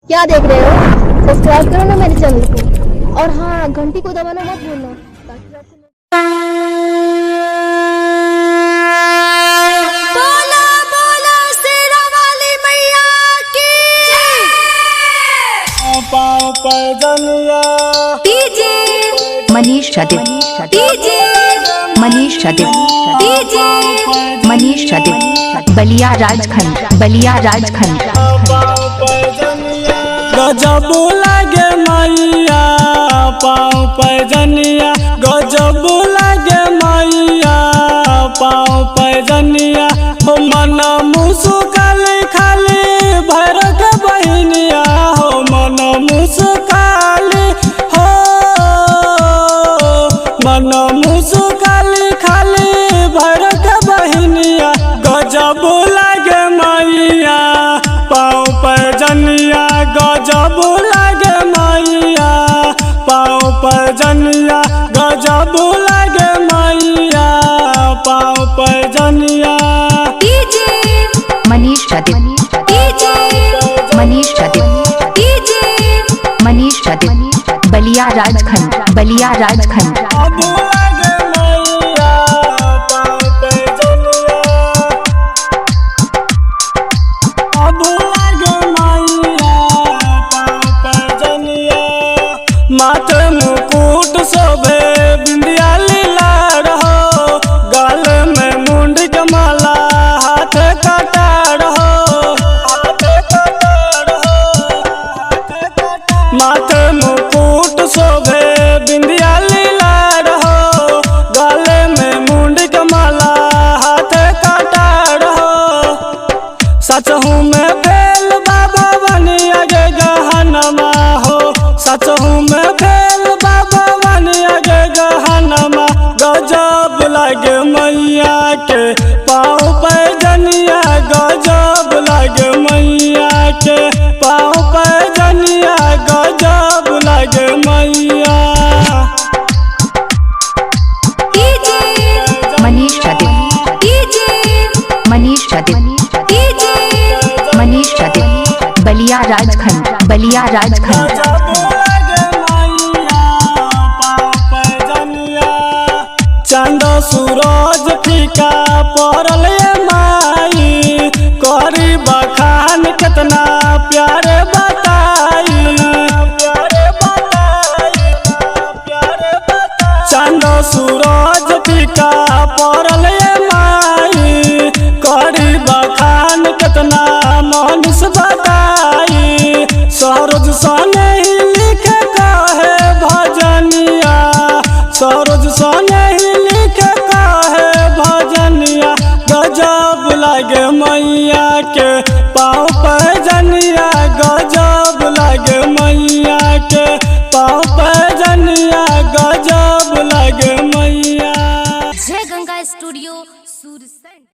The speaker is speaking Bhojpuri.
क्या देख रहे हो? सब्सक्राइब करो ना मेरे चैनल को, और हाँ, घंटी को दबाना मत भूलना ताकि आपको बोला बोला शेरा वाली मैया की पाँव पर जनिया DJ Manish Shadib DJ Manish Shadib DJ Manish Shadib Ballia Rajkhand पाँव पर जनिया गजब लागे मैया पाँव पर जनिया गजब लागे मैया पाँव पर जनिया हो मन मुस्काली खाली भर के बहनिया हो मन मुस्काली हो मन मुस्काली खाली भर के बहनिया गजब लागे मैया पाँव पर जनिया गजब लागे मैया पाँव पर जनिया गजब लागे मैया पाँव पर जनिया DJ Manish Shadib DJ Manish Shadib DJ Manish Shadib Ballia Rajkhand अब लागे मैया पाँव पर जनिया अब लागे मैया पाँव पर जनिया माथे मुकुट शोभे बिंदिया लीला रहो गाल में मुंड के माला हाथ काटा रहो माथे मुकुट शोभे बिंदिया लीला रहो गाले में मुंड के माला हाथ काटा रहो सच हूँ मैं फेल बाबा बनी आगे गहनमा हो सच हूँ मैं फेल बाबा बनी आगे गहनमा गजब लागे मैया के पाँव पर जनिया गजब लागे मैया के पाँव पर जनिया गजब लागे मैया DJ Manish Shadib DJ Manish Shadib DJ Manish Shadib Ballia Rajkhand चंद सूरज फीका पड़ल माई करी बखान कितना प्यारे बताई चंद सूरज फीका पड़ल माई करी बखान कितना मनुष बताई सरोज सने ही लिखे कहे भजनिया सरोज सने ही लिखे कहे भजनिया गजब लागे मैया के पाँव पर जनिया गजब लागे मैया के पाँव पर जनिया गजब लागे मैया जय गंगा स्टूडियो सूरसंड।